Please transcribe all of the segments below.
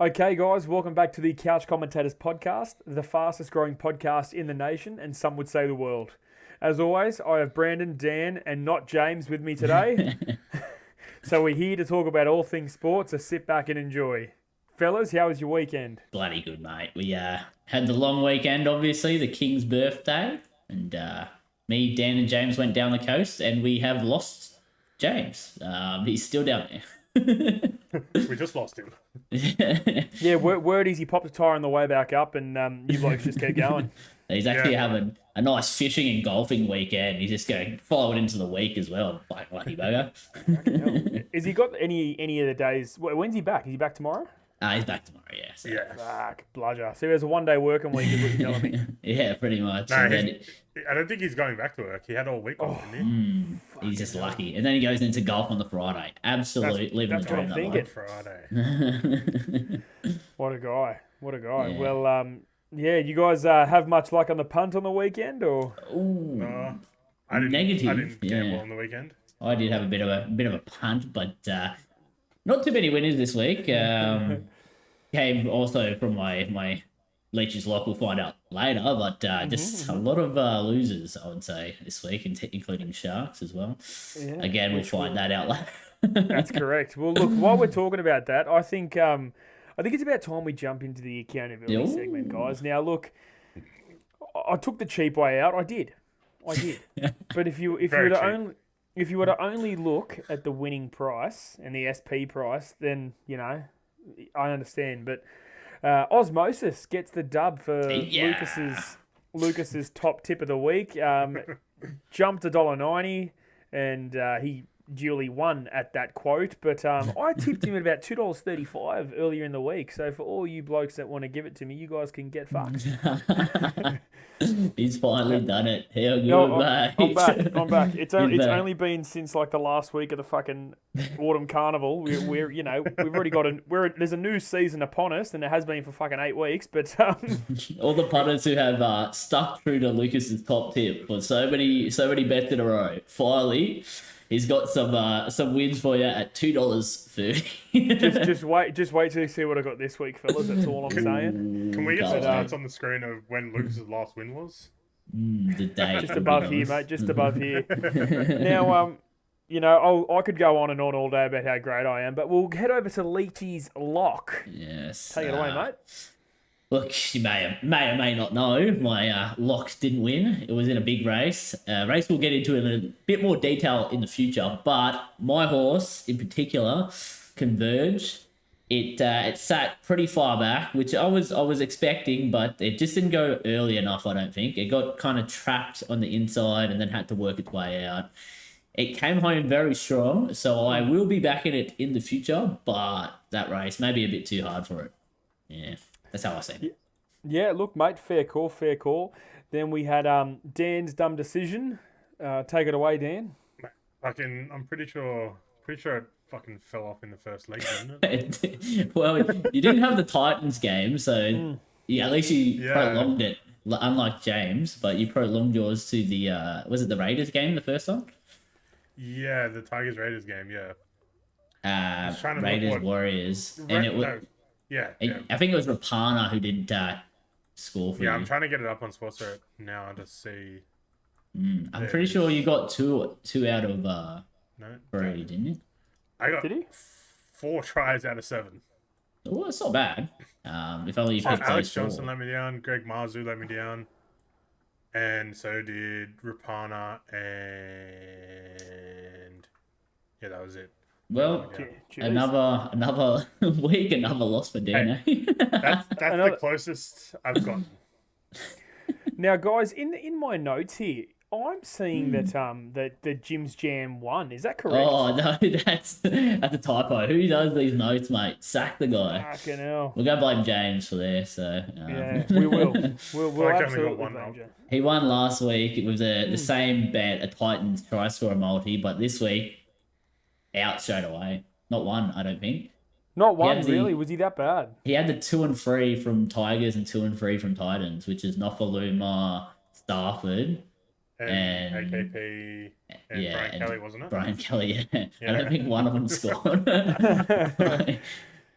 Okay, guys, welcome back to the Couch Commentators podcast, the fastest growing podcast in the nation, and some would say the world. As always, I have Brandon, Dan, and not James with me today. So we're here to talk about all things sports, so sit back and enjoy. Fellas, how was your weekend? Bloody good, mate. We had the long weekend, obviously, the King's birthday, and me, Dan, and James went down the coast, and we have lost James. He's still down there. We just lost him. Yeah, word is he popped a tyre on the way back up, and you blokes just kept going. He's actually having a nice fishing and golfing weekend. He's just going to follow it into the week as well. Like lucky bugger. Has he got any of the days? When's he back? Is he back tomorrow? He's back tomorrow, yeah. So. Yeah. Fuck, bludger. So there's a 1 day working week, is what you're telling me. Yeah, pretty much. No, And then I don't think he's going back to work. He had all week off, didn't he? he's just lucky. And then he goes into golf on the Friday. Absolutely living the that's what dream. I'm that thinking. life. What a guy. What a guy. Yeah. Well, yeah, you guys have much luck on the punt on the weekend, or? Ooh. I didn't Negative, gamble yeah. on the weekend. I did have a bit of a punt, but not too many winners this week. Came also from my Leachy's lock. We'll find out later, but just a lot of losers, I would say, this week, including Sharks as well. Yeah, Again, we'll find that out later. That's correct. Well, look, while we're talking about that, I think it's about time we jump into the accountability segment, guys. Now, look, I took the cheap way out. I did. But if you were to only look at the winning price and the SP price, then I understand. But Osmosis gets the dub for Lucas's top tip of the week. Jumped $1.90, and he duly won at that quote. But I tipped him at about $2.35 earlier in the week. So for all you blokes that want to give it to me, you guys can get fucked. He's finally done it. How good, mate. I'm back. It's only been since like the last week of the fucking autumn carnival. We've already got there's a new season upon us, and it has been for fucking 8 weeks. But all the punters who have stuck through to Lucas's top tip for so many bets in a row, finally. He's got some wins for you at $2.30. just wait till you see what I got this week, fellas. That's all I'm saying. Can we get some stats on the screen of when Lucas's last win was? The day. Just above here, mate. Just above here. Now, I could go on and on all day about how great I am, but we'll head over to Leachy's lock. Yes. Take it away, mate. Look, you may or may not know, my lock didn't win. It was in a big race. Race we'll get into in a bit more detail in the future, but my horse in particular, Converge, it sat pretty far back, which I was expecting, but it just didn't go early enough, I don't think. It got kind of trapped on the inside and then had to work its way out. It came home very strong, so I will be backing it in the future, but that race may be a bit too hard for it. Yeah. That's how I see it. Yeah, look, mate, fair call. Then we had Dan's dumb decision. Take it away, Dan. I'm pretty sure it fucking fell off in the first league, didn't it? Well, you didn't have the Titans game, so yeah, at least you prolonged it, unlike James, but you prolonged yours to the, was it the Raiders game the first time? Yeah, the Tigers-Raiders game, yeah. Raiders, Warriors. And it was... No. Yeah, I think it was Rapana who didn't score for you. Yeah, I'm trying to get it up on Sportsbet now to see. I'm pretty sure you got two out of no, 3, didn't you? I got Did he? 4 tries out of 7. Well, it's not bad. If only you picked Alex those 4. Johnson let me down. Greg Marzu let me down, and so did Rapana, and yeah, that was it. Well, Cheers. another week, another loss for Dan. That's the closest I've gotten. Now, guys, in my notes here, I'm seeing that Jim's Jam won. Is that correct? Oh no, that's a typo. Who does these notes, mate? Sack the guy. Fucking hell. We're gonna blame James for this. So Yeah, we will. We'll I only got absolutely one blame wrong. Jim. He won last week. It was the same bet, a Titans try score multi, but this week out straight away. Not one, I don't think. Not one, really? Was he that bad? He had the 2 and 3 from Tigers and 2 and 3 from Titans, which is Nofaluma, Stafford, And AKP and Brian Kelly, wasn't it? Brian Kelly, yeah. Yeah. I don't think one of them scored.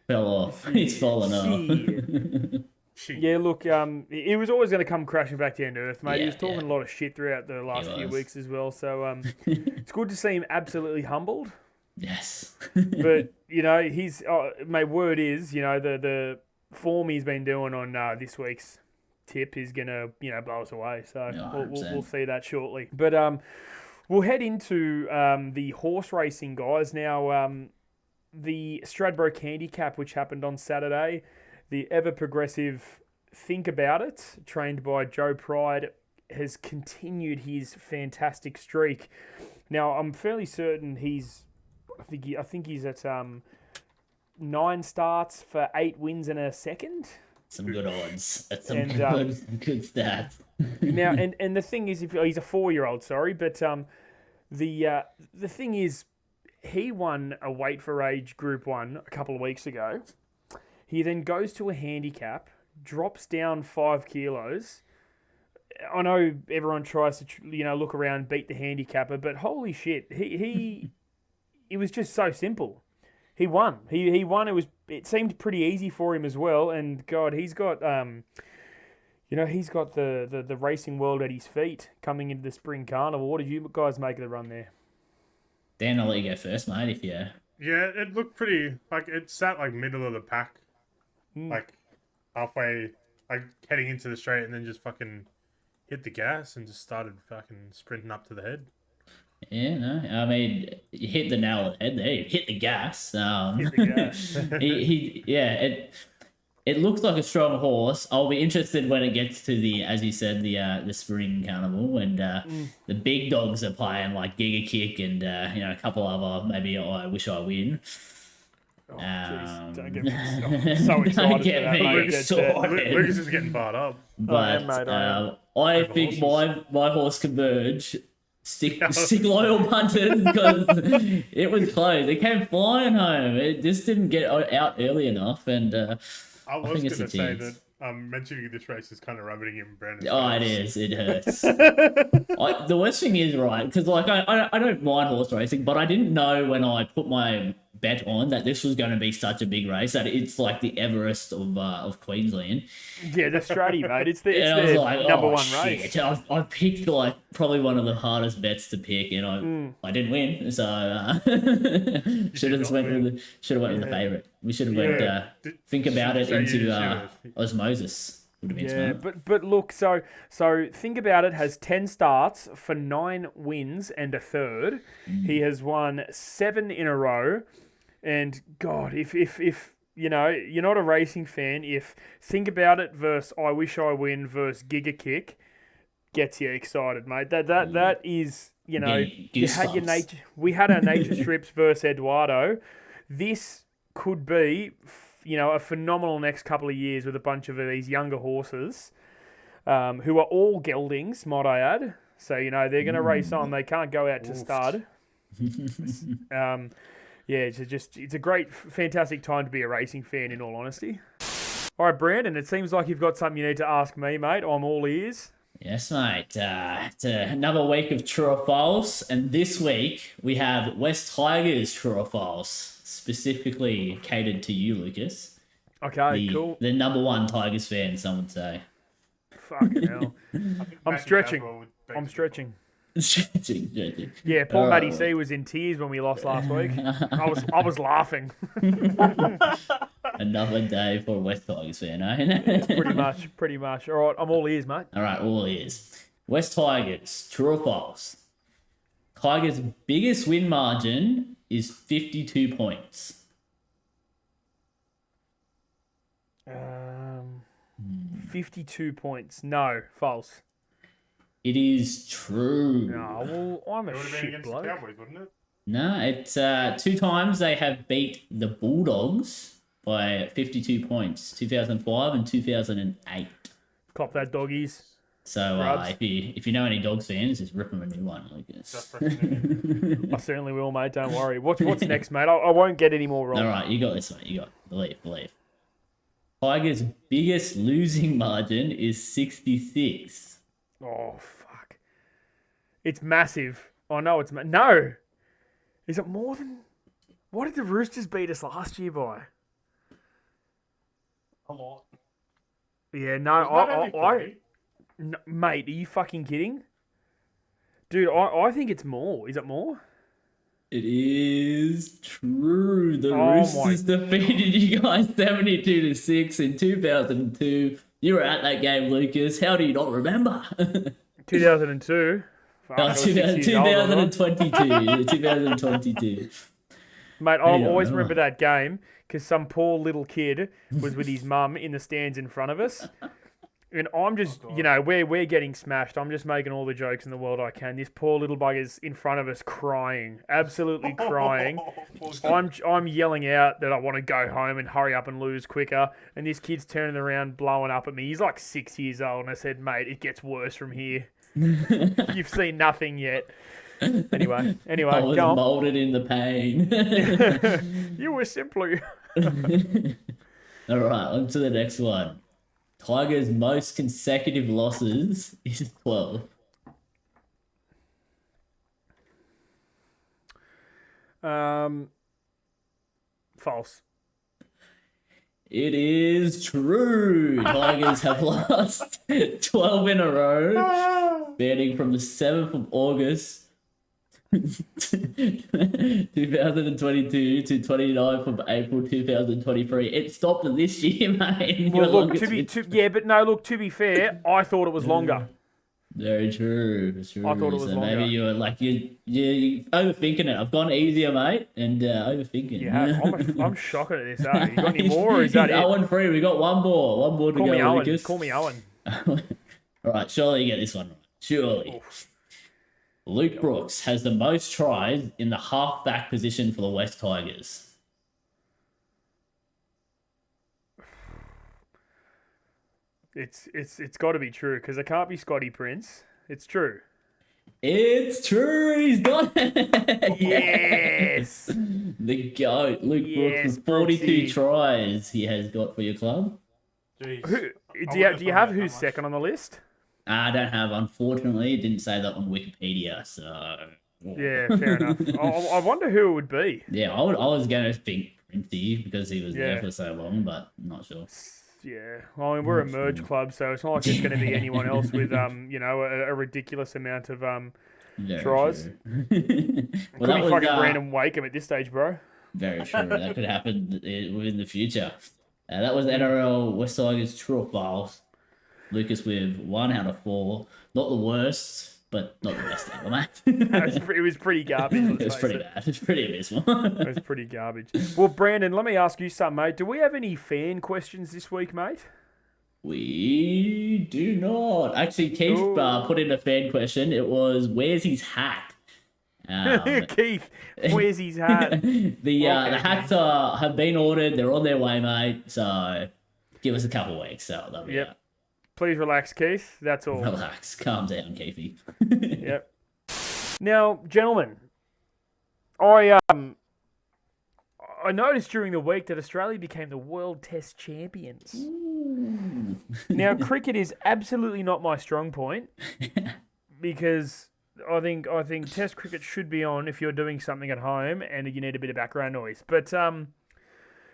Fell off. He's fallen off. Shit. Yeah, look, he was always going to come crashing back down to earth, mate. He was talking a lot of shit throughout the last few weeks as well. So it's good to see him absolutely humbled. Yes. But, he's, my word is, the form he's been doing on this week's tip is going to, blow us away. So we'll see that shortly. But we'll head into the horse racing, guys. Now, the Stradbroke Handicap, which happened on Saturday, the ever-progressive Think About It, trained by Joe Pride, has continued his fantastic streak. Now, I'm fairly certain I think he's at 9 starts for 8 wins and a second. Some good odds. That's some good stats. Now, and the thing is, he's a 4-year-old, sorry, but the thing is, he won a weight for age Group 1 a couple of weeks ago. He then goes to a handicap, drops down 5 kilos. I know everyone tries to, look around, beat the handicapper, but holy shit, it was just so simple. He won. He won. It seemed pretty easy for him as well. And God, he's got he's got the racing world at his feet coming into the Spring Carnival. What did you guys make of the run there? Dan, I'll let you go first, mate. If you. Yeah, it looked pretty it sat middle of the pack. Halfway, heading into the straight, and then just fucking hit the gas and just started fucking sprinting up to the head. Yeah, no, I mean, you hit the nail on the head there. You hit the gas. Hit the gas. It looks like a strong horse. I'll be interested when it gets to the, as you said, the Spring Carnival, and the big dogs are playing like Giga Kick and a couple other, maybe I Wish I Win. Oh, jeez. Don't get me I'm so excited for that, mate. Lucas is getting fired up. But I think my horse Converge, stick loyal punters, because it was close. It came flying home. It just didn't get out early enough, and I was going to say that mentioning this race is kind of rubbing in Brandon's face. It is. It hurts. The worst thing is, right, because I don't mind horse racing, but I didn't know when I put my bet on that this was going to be such a big race, that it's like the Everest of Queensland. Yeah, the Stratty, mate. It's the number one race. I picked probably one of the hardest bets to pick, and I didn't win, so should have went with the favourite. We should have went Think About It into Osmosis. Yeah, but look, so Think About It has 10 starts for 9 wins and a third. He has won 7 in a row. And God, if you're not a racing fan, if Think About It versus I Wish I Win versus Giga Kick gets you excited, mate. That is, you had your nature. We had our nature strips versus Eduardo. This could be, a phenomenal next couple of years with a bunch of these younger horses, who are all geldings, might I add. So they're going to race on. They can't go out to stud. It's a great, fantastic time to be a racing fan, in all honesty. All right, Brandon, it seems like you've got something you need to ask me, mate. I'm all ears. Yes, mate. It's another week of True or False, and this week we have West Tigers True or False, specifically catered to you, Lucas. Okay, cool. The number one Tigers fan, some would say. Fucking hell. I'm stretching. Yeah, poor Matty C was in tears when we lost last week. I was laughing. Another day for a West Tigers fan, eh? Pretty much. All right, I'm all ears, mate. All right, all ears. West Tigers, true or false? Tigers' biggest win margin is 52 points. 52 points. No, false. It is true. No, well, I'm a shit bloke. Cowboys, wouldn't it? No, it's 2 times they have beat the Bulldogs by 52 points, 2005 and 2008. Cop that, doggies. So if you know any Dogs fans, just rip them a new one, Lucas. I certainly will, mate. Don't worry. What's next, mate? I won't get any more wrong. All right, you got this, mate. You got believe. Tigers' biggest losing margin is 66. Oh, fuck. It's massive. I know it's... No! Is it more than... What did the Roosters beat us last year by? A lot. Yeah, no, Wasn't that only 3? No, mate, are you fucking kidding? Dude, I think it's more. Is it more? It is true. The Oh my- Roosters defeated you guys 72-6 in 2002. You were at that game, Lucas. How do you not remember? 2002. Fuck, I was 6 years old, wasn't I? 2022. 2022. Mate, How do I'll you not always remember? remember that game because some poor little kid was with his mum in the stands in front of us. And I'm just, we're getting smashed. I'm just making all the jokes in the world I can. This poor little bugger's in front of us crying, absolutely crying. I'm yelling out that I want to go home and hurry up and lose quicker. And this kid's turning around, blowing up at me. He's like 6 years old. And I said, mate, it gets worse from here. You've seen nothing yet. Anyway, I was go on. molded in the pain. You were simply... All right, on to the next one. Tigers' most consecutive losses is 12. False. It is true. Tigers have lost 12 in a row, spanning from the 7th of August 2022 to 29th of April 2023. It stopped this year, mate. Well, look, to be fair, I thought it was longer. Very true. True. I thought it was so longer. maybe you were like you overthinking it. I've gone easier, mate, and overthinking. Yeah, I'm shocked at this. You got any more, or is that it? 0-3. We got one more. One more to Call go, me Owen. Lucas. Call me Owen. All right, surely you get this one right. Surely. Oof. Luke Brooks has the most tries in the half-back position for the West Tigers. It's got to be true because it can't be Scotty Prince. It's true. It's true. He's got it. Yes. The GOAT, Luke Brooks, with 42 Brooksy. tries he has got for your club. Jeez. Who I do you wouldn't have thought who's that much. second on the list? I don't have, unfortunately, it didn't say that on Wikipedia, so... Yeah, fair enough. I wonder who it would be. Yeah, I was going to think Princey because he was there Yeah. for so long, but I'm not sure. Yeah, well, I mean, we're a merge club, so it's not like it's going to be anyone else with a ridiculous amount of Very tries. true. Could Well, be fucking Brandon Wakeham at this stage, bro. Very true. That could happen within the future. That was NRL West Tigers true or false. Lucas with 1 out of 4. Not the worst, but not the best ever, mate. It was pretty garbage. It was pretty bad. It's pretty abysmal. It was pretty garbage. Well, Brandon, let me ask you something, mate. Do we have any fan questions this week, mate? We do not. Actually, Keith put in a fan question. It was, where's his hat? Keith, where's his hat? The hats have been ordered. They're on their way, mate. So give us a couple of weeks. So they'll be out. Please relax, Keith. That's all. Relax. Calm down, Keithy. Yep. Now, gentlemen, I noticed during the week that Australia became the World Test Champions. Now, cricket is absolutely not my strong point because I think Test cricket should be on if you're doing something at home and you need a bit of background noise. But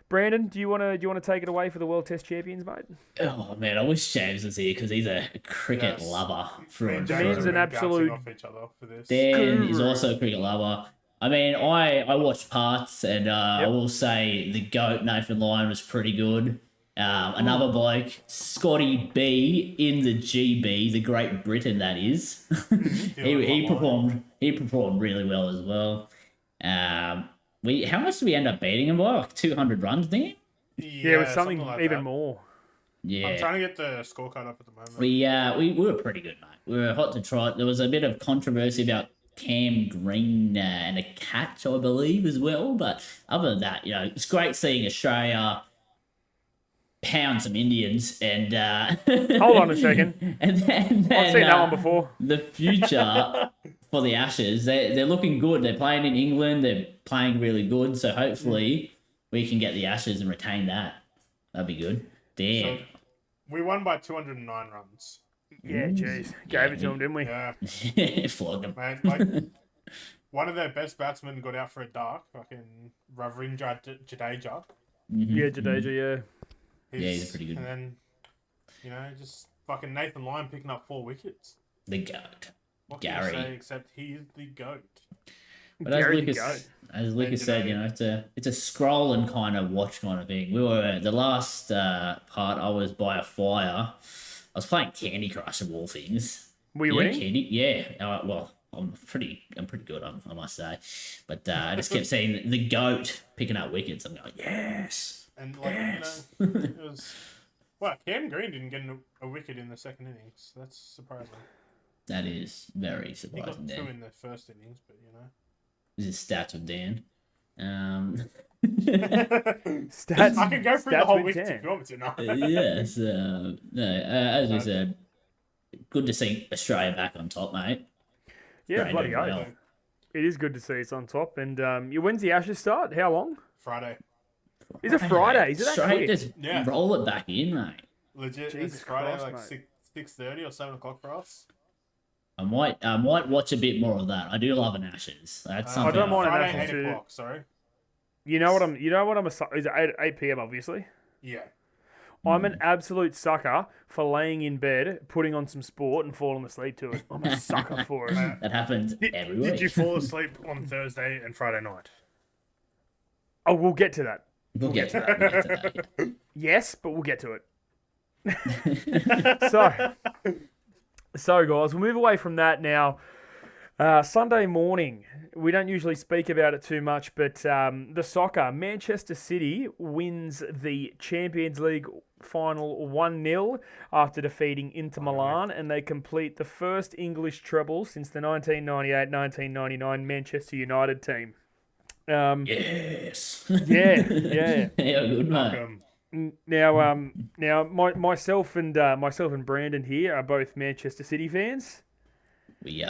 Brandon, do you want to take it away for the World Test Champions, mate? Oh man, I wish James was here because he's a cricket lover through and James through. Man's an have been absolute- bouncing off each other for this. Dan is Guru. also a cricket lover. I mean, I watched parts, and I will say the GOAT Nathan Lyon was pretty good. Another bloke, Scotty B in the GB, the Great Britain that is. he performed really well as well. How much did we end up beating him by? Like 200 runs, didn't he? Yeah, it was something like even that. more. Yeah. I'm trying to get the scorecard up at the moment. We were pretty good, mate. We were hot to try. There was a bit of controversy about Cam Green and a catch, I believe, as well. But other than that, it's great seeing Australia pound some Indians and Hold on a second. and then I've seen that one before. The future for the Ashes, they're looking good. They're playing in England. They're playing really good. So hopefully we can get the Ashes and retain that. That'd be good. Damn. So, we won by 209 runs. Yeah, jeez. Gave it to him, didn't we? Yeah, Flogged them. man. Like, one of their best batsmen got out for a dark. Fucking Ravindra Jadeja. Yeah, Jadeja, yeah. He's pretty good. And then, just fucking Nathan Lyon picking up 4 wickets. The GOAT. What Gary. can you say except he is the GOAT? But as Gary the Lucas said, it's a scroll and kind of watch kind of thing. We were the last part. I was by a fire. I was playing Candy Crush of all things. Were you winning? Candy? Yeah. Well, I'm pretty good. I must say, but I just kept seeing the GOAT picking up wickets. I'm going, yes. And it was. Well, Cam Green didn't get a wicket in the second innings. That's surprising. That is very He surprising. got 2 Dan. in the first innings, but This is stats with Dan. Stats. I can go through the Stats whole with wicket Dan. if you want me to. No. Yes. As we said, good to see Australia back on top, mate. Yeah, Great, bloody doing oath. well. It is good to see it's on top. And when's the Ashes start? How long? Friday. Is it Friday? Is it that Straight, quick? just Yeah. roll it back in, mate. Legit. Jesus It's Friday, Christ, like 6:30 or 7 o'clock for us. I might watch a bit more of that. I do love an Ashes. That's I something. don't mind an Friday, Ashes 8 too. o'clock. Sorry. You know what I'm is it 8 p.m. obviously. Yeah. I'm an absolute sucker for laying in bed, putting on some sport and falling asleep to it. I'm a sucker for it. That happens every week. Did you fall asleep on Thursday and Friday night? Oh, we'll get to that. We'll get to that. We'll get to that. Yes, but we'll get to it. So guys, we'll move away from that now. Sunday morning, we don't usually speak about it too much, but the soccer, Manchester City wins the Champions League final 1-0 after defeating Inter Milan, and they complete the first English treble since the 1998-1999 Manchester United team. Yes. Yeah. Yeah, good mate. Now, myself and Brandon here are both Manchester City fans. We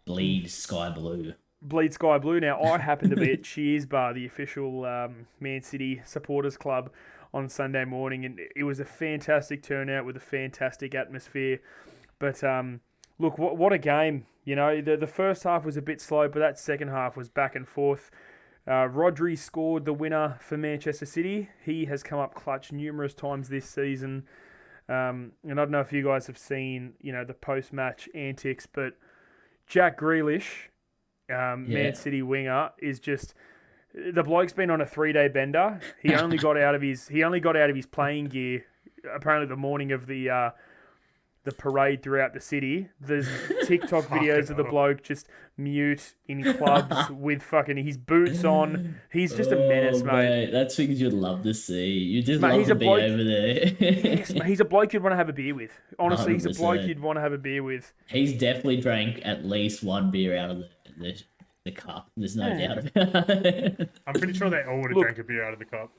bleed sky blue. Bleed Sky Blue. Now, I happen to be at Cheers Bar, the official Man City supporters club, on Sunday morning, and it was a fantastic turnout with a fantastic atmosphere. But look, what a game! You know, the first half was a bit slow, but that second half was back and forth. Rodri scored the winner for Manchester City. He has come up clutch numerous times this season. And I don't know if you guys have seen, the post-match antics, but Jack Grealish, Man City winger, is just the bloke's been on a 3-day bender. He only got out of his playing gear apparently the morning of the parade throughout the city. There's TikTok videos of the bloke just mute in clubs with fucking his boots on. He's just a menace, mate. That's things you'd love to see. You just Mate, love he's to a be bloke- over there. Yes, mate, he's a bloke you'd want to have a beer with. Honestly, he's a 100%. bloke you'd want to have a beer with. He's definitely drank at least one beer out of the cup. There's no doubt about it. I'm pretty sure they all would have Look- drank a beer out of the cup.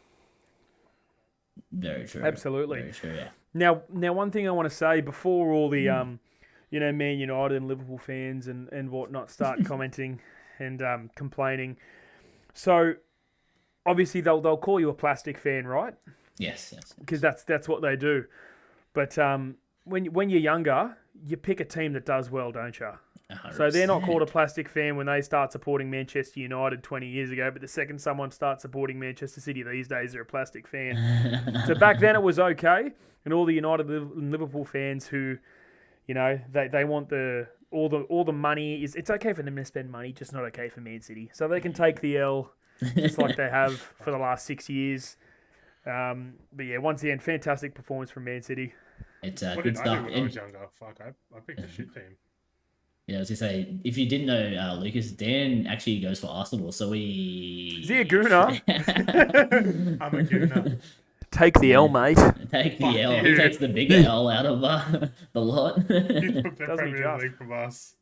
Very true. Absolutely. Very true, yeah. Now, one thing I want to say before all the Man United and Liverpool fans and whatnot start commenting and complaining. So, obviously they'll call you a plastic fan, right? Yes. Because that's what they do. But when you're younger, you pick a team that does well, don't you? 100%. So they're not called a plastic fan when they start supporting Manchester United 20 years ago, but the second someone starts supporting Manchester City these days, they're a plastic fan. So back then it was okay, and all the United and Liverpool fans who, they want all the money it's okay for them to spend money, just not okay for Man City. So they can take the L, just like they have for the last 6 years. But yeah, once again, fantastic performance from Man City. It's What good did I stuff. do when I was younger? Fuck, I picked a shit team. Yeah, I was gonna say, if you didn't know, Lucas, Dan actually goes for Arsenal, so we. Is he a gooner? I'm a gooner. Take the L, mate. Take the Fuck L. you. He takes the bigger L out of the lot. You took the Doesn't he Premier just? League from us.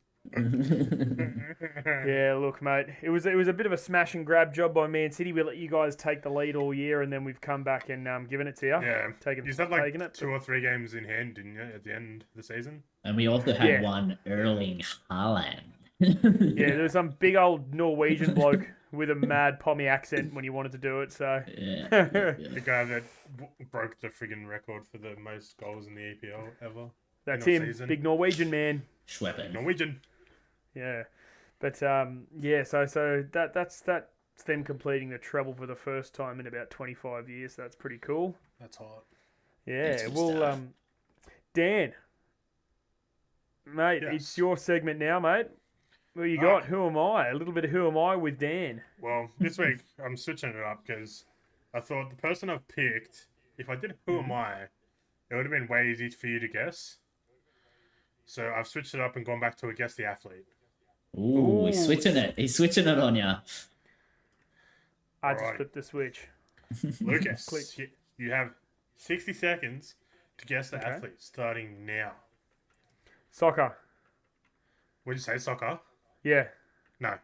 Yeah, look, mate. It was a bit of a smash and grab job by Man City. We let you guys take the lead all year, and then we've come back and given it to you. Yeah. Taking You had like taking it. 2 or 3 games in hand, didn't you, at the end of the season? And we also had Yeah. one Erling Haaland. Yeah, there was some big old Norwegian bloke with a mad Pommy accent when he wanted to do it. So Yeah. The guy that broke the friggin' record for the most goals in the EPL ever. that's In a him, season. big Norwegian man. Schweppen. Norwegian. Yeah, but yeah. So that's them completing the treble for the first time in about 25 years. So that's pretty cool. That's hot. Yeah, good well, stuff. Dan, mate, Yes. it's your segment now, mate. What you Ah. got? Who am I? A little bit of Who Am I with Dan. Well, this week I'm switching it up because I thought the person I've picked, if I did Who Am I, it would have been way easy for you to guess. So I've switched it up and gone back to a Guess the Athlete. Ooh, he's Ooh. switching it. He's switching it on you. I just Alright. flipped the switch. Lucas, Click. you have 60 seconds to guess the Okay. athlete starting now. Soccer. Would you say soccer? Yeah. No.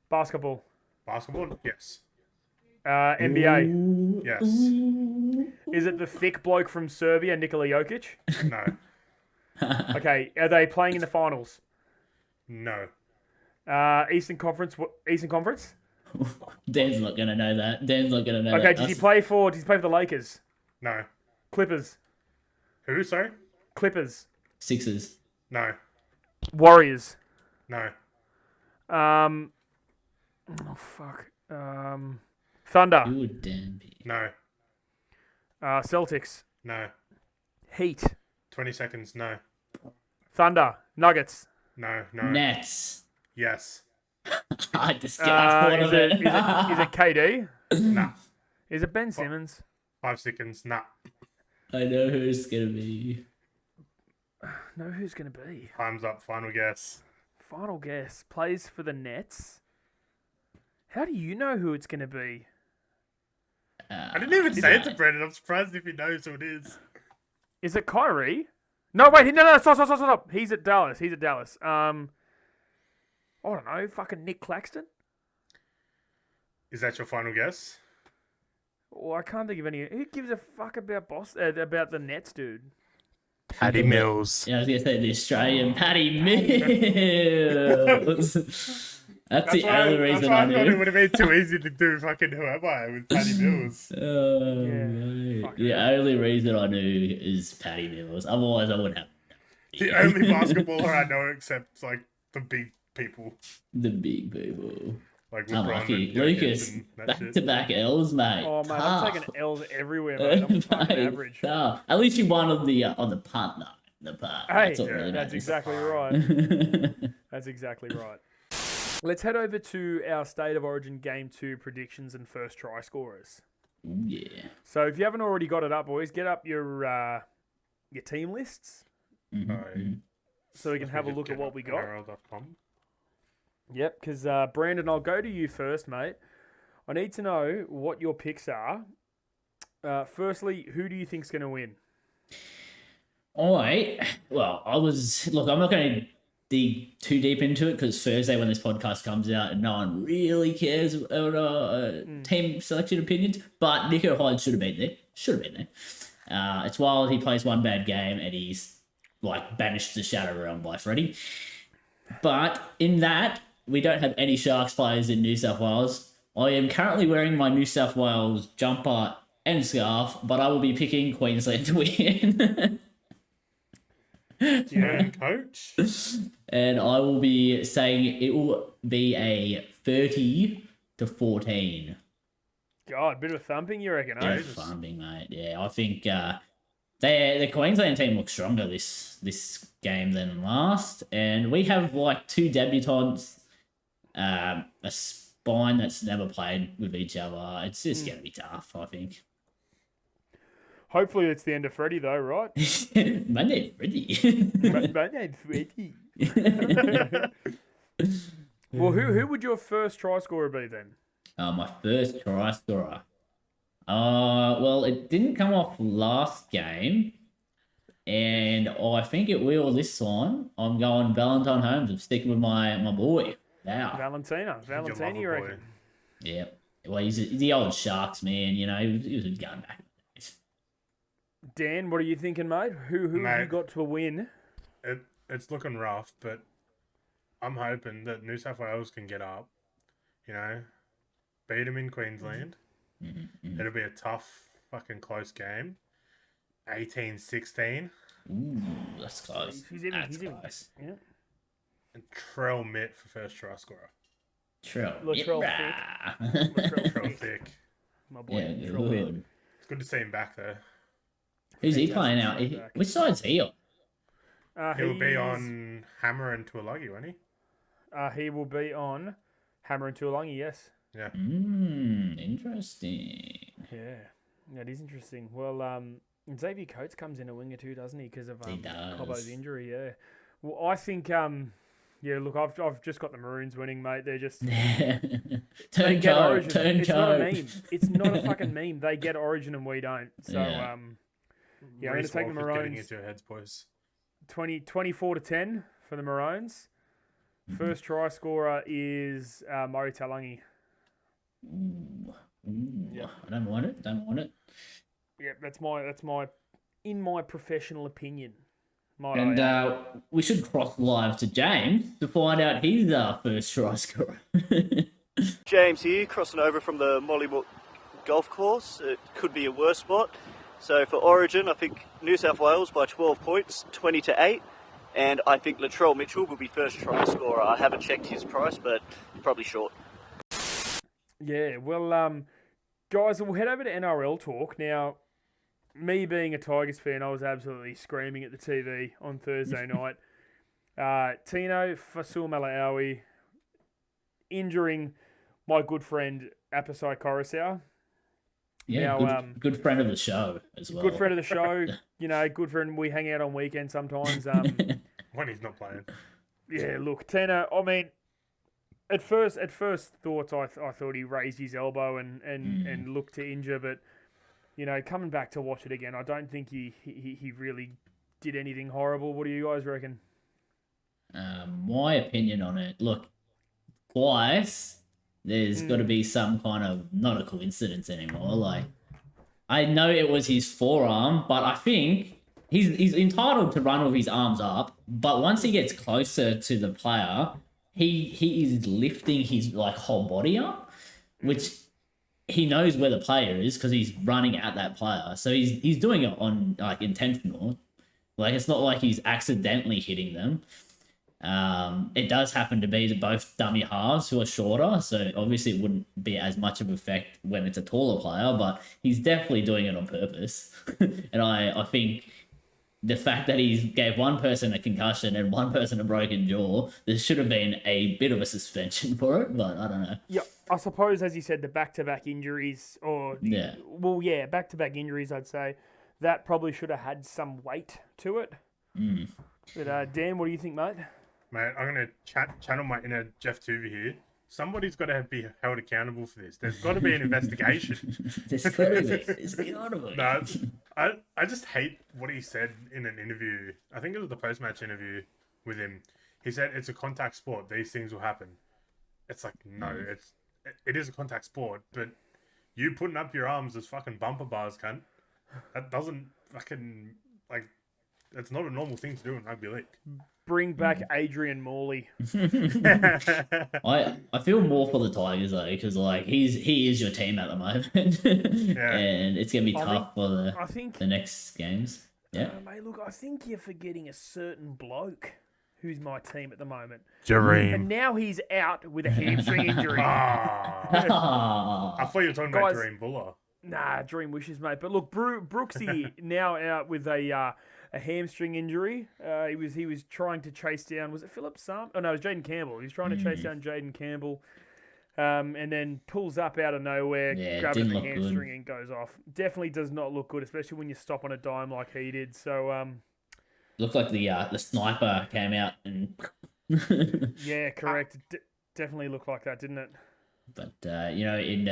Basketball. Basketball? Yes. NBA. Ooh, Yes. ooh. Is it the thick bloke from Serbia, Nikola Jokic? No. Okay. Are they playing in the finals? No. Eastern Conference. Eastern Conference. Dan's not gonna know that. Dan's not gonna know Okay. that. Does he play for the Lakers? No. Clippers. Who, sorry? Clippers. Sixers. No. Warriors. No. Oh fuck. Thunder. Good Dan. No. Celtics. No. Heat. 20 seconds. No. Thunder. Nuggets. No. No. Nets. Yes. I just thought Is of it it. KD? Nah. Is it Ben Simmons? 5 seconds. Nah. I know who it's gonna be. No, who's going to be? Time's up. Final guess. Final guess. Plays for the Nets. How do you know who it's going to be? I didn't even say it to Brendan. I'm surprised if he knows who it is. Is it Kyrie? No, wait. No, stop. He's at Dallas. I don't know. Fucking Nick Claxton? Is that your final guess? Oh, I can't think of any. Who gives a fuck about about the Nets, dude? Paddy Mills. Yeah, I was gonna say the Australian Paddy Mills. That's the only reason I thought it knew. would have been too easy to do fucking Who Am I with Paddy Mills. Oh, Yeah, mate. fuck The only reason I knew is Paddy Mills. Otherwise, I wouldn't have The only basketballer I know except like the big people. the big people. Like LeBron Unlucky. and Jokic Lucas, and that back shit. to back L's, mate. Oh, man, Tough. I'm taking L's everywhere, mate. I'm fucking Mate, average. tough. At least you won on the punt, though. The punt. Hey, That's what really that's matters. exactly right. That's exactly right. Let's head over to our State of Origin Game 2 predictions and first try scorers. Ooh, yeah. So if you haven't already got it up, boys, get up your team lists Mhm. so we can have a look at what we got. NRL.com. Yep, because Brandon, I'll go to you first, mate. I need to know what your picks are. Firstly, who do you think's going to win? All right. Well, I'm not going to dig too deep into it because Thursday when this podcast comes out and no one really cares about team selection opinions, but Nico Hyde should have been there. It's wild he plays one bad game and he's like banished to the shadow realm by Freddie. But in that, we don't have any Sharks players in New South Wales. I am currently wearing my New South Wales jumper and scarf, but I will be picking Queensland to win. Yeah, coach. And I will be saying it will be a 30-14. God, bit of a thumping, you reckon, Yeah, eh? Jesus. farming, mate. Yeah, I think the Queensland team looks stronger this game than last, and we have like two debutants, a spine that's never played with each other. It's just gonna be tough, I think. Hopefully it's the end of Freddie, though, right? My name's Freddie. My name's Freddie. Well, who would your first try scorer be then? My first try scorer. Well, it didn't come off last game, and I think it will this time. I'm going Valentine Holmes. I'm sticking with my boy. Wow. Valentina, lover you boy. reckon? Yeah. Well, he's the old Sharks man. You know, he was going back. Dan, what are you thinking, mate? Who have you Mate. got to win? It's looking rough, but I'm hoping that New South Wales can get up. You know, beat them in Queensland. It'll be a tough, fucking close game. 18-16. Ooh, that's close. He's even. Close. Yeah. And Trell Mitt for first try scorer. Latrell Trell thick. My boy. Yeah, Latrell Mitt. good. It's good to see him back though. Who's he Fantastic playing out? centre back. Which side's he on? He'll be He's- on Hammer and Tuolagi, won't he? He will be on Hammer and Tuolungi, yes. Yeah. Interesting. Yeah, that is interesting. Well, Xavier Coates comes in a winger too, doesn't he? Because of He does. Cobbo's injury. Yeah. Well, I think. Yeah. Look, I've just got the Maroons winning, mate. They're just they Turn get coat. Origin. Turn It's not a coat. meme. It's not a fucking meme. They get Origin and we don't. So Yeah. I'm going to Reece take the Walker's getting Maroons. into your heads, boys. 24-10 for the Maroons. First try scorer is Murray Talangi. Ooh, I don't want it. Don't want it. Yeah, that's my in my professional opinion. And we should cross live to James to find out his first try scorer. James here, crossing over from the Mollymook golf course. It could be a worse spot. So for Origin, I think New South Wales by 12 points, 20-8. And I think Latrell Mitchell will be first try scorer. I haven't checked his price, but probably short. Yeah, well, guys, we'll head over to NRL Talk. Now, me being a Tigers fan, I was absolutely screaming at the TV on Thursday night. Tino Fasuamaleaui injuring my good friend Apisai Yeah, Coruscant. Now, good friend of the show as well. good friend of the show. Good friend. We hang out on weekends sometimes. When he's not playing. Yeah, look, Tino, I mean, at first thoughts, I thought he raised his elbow and looked to injure, but coming back to watch it again, I don't think he really did anything horrible. What do you guys reckon? My opinion on it, look, twice there's got to be some kind of not a coincidence anymore. Like, I know it was his forearm, but I think he's entitled to run with his arms up. But once he gets closer to the player, he is lifting his whole body up, which he knows where the player is because he's running at that player. So he's doing it on intentional. Like, it's not like he's accidentally hitting them. It does happen to be both dummy halves who are shorter, so obviously it wouldn't be as much of an effect when it's a taller player, but he's definitely doing it on purpose. And I think the fact that he gave one person a concussion and one person a broken jaw, there should have been a bit of a suspension for it, but I don't know. Yeah, I suppose, as you said, the back-to-back injuries, back-to-back injuries, I'd say, that probably should have had some weight to it. But Dan, what do you think, mate? Mate, I'm going to channel my inner Jeff Tuvey here. Somebody's got to be held accountable for this. There's got to be an investigation. There's gotta be. No, I just hate what he said in an interview. I think it was the post-match interview with him. He said it's a contact sport. These things will happen. It's like, no, it is a contact sport, but you putting up your arms as fucking bumper bars, cunt. That doesn't fucking, that's not a normal thing to do in rugby league. Bring back Adrian Morley. I feel more for the Tigers though, because he is your team at the moment, and it's gonna be tough for the next games. Yeah, Mate, look, I think you're forgetting a certain bloke who's my team at the moment, Jareem. and now he's out with a hamstring injury. I thought you were talking about Jareem Buller. Nah, dream wishes, mate. But look, Brooksy now out with a hamstring injury. He was trying to chase down. Was it Philip Sam? Oh no, it was Jaden Campbell. He was trying to chase down Jaden Campbell, and then pulls up out of nowhere, grabs the hamstring and goes off. Definitely does not look good, especially when you stop on a dime like he did. So looked like the sniper came out and. yeah, correct. Definitely looked like that, didn't it? But in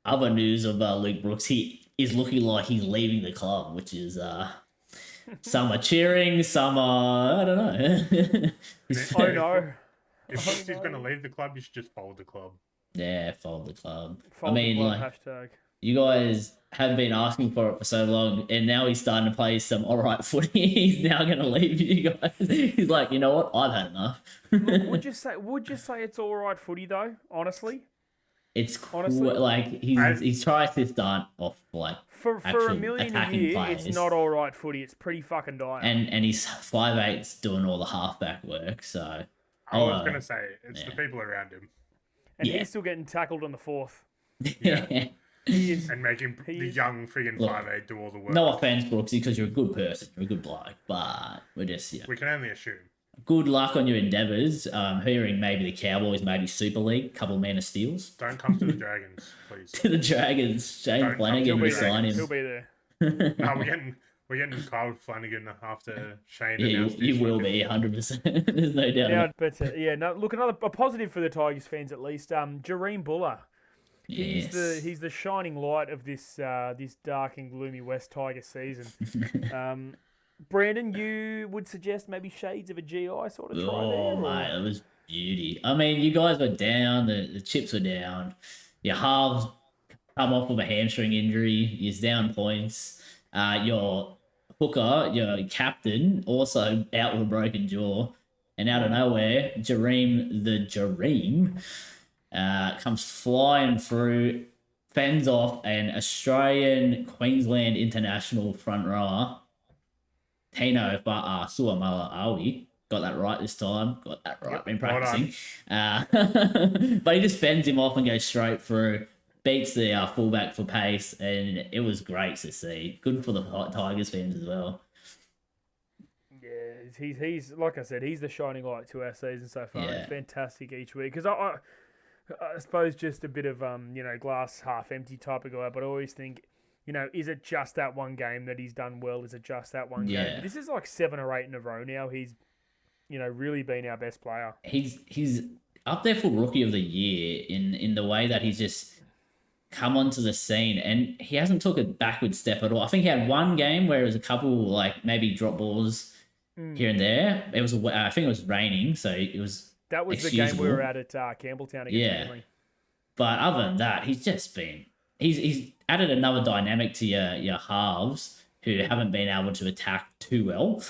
other news of Luke Brooks, he is looking like he's leaving the club, which is some are cheering, some are I don't know. Oh no! If he's going to leave the club, you should just fold the club. Yeah, fold the club. Fold the club, hashtag. You guys have been asking for it for so long, and now he's starting to play some alright footy. He's now going to leave you guys. He's like, you know what? I've had enough. Look, would you say it's all right footy though? Honestly. It's cool. Honestly, He tries to start off for a million a year. Players. It's not all right footy. It's pretty fucking dire. And he's 5'8", doing all the halfback work. So I was going to say it's the people around him. And he's still getting tackled on the fourth. Yeah. He is. and making the is- young friggin' Look, 5'8" do all the work. No offense, Brooksy, because you're a good person, you're a good bloke, but we're just We can only assume. good luck on your endeavours. Hearing maybe the Cowboys, maybe Super League, couple man of steals. Don't come to the Dragons, please. To the Dragons, Shane Don't come Flanagan, to He'll the be you there. sign He'll him. be there. No, we're getting Kyle Flanagan after Shane Yeah, announced you his will fucking- be 100%. There's no doubt. Now, about but no. Look, a positive for the Tigers fans at least. Jareem Buller. it. He's the shining light of this this dark and gloomy West Tiger season. Brandon, you would suggest maybe shades of a GI sort of try Oh, there? or- mate, it was beauty. I mean, you guys were down. The chips were down. Your halves come off with a hamstring injury. He's down points. Your hooker, your captain, also out with a broken jaw. And out of nowhere, Jareem comes flying through, fends off an Australian Queensland international front rower, Tino Suamala Awi. Got that right this time. Got that right. Been well practicing. But he just fends him off and goes straight through. Beats the fullback for pace, and it was great to see. Good for the Tigers fans as well. Yeah, he's like I said, he's the shining light to our season so far. Yeah. He's fantastic each week. Because I suppose just a bit of glass half empty type of guy, but I always think, is it just that one game that he's done well? Is it just that one game? Yeah. But this is like 7 or 8 in a row now. He's really been our best player. He's up there for rookie of the year in the way that he's just come onto the scene, and he hasn't took a backward step at all. I think he had one game where it was a couple like maybe drop balls here and there. It was I think it was raining, so it was That was the game we excusable. were at Campbelltown against Yeah. Manly. But other than that, he's just been he's added another dynamic to your halves who haven't been able to attack too well.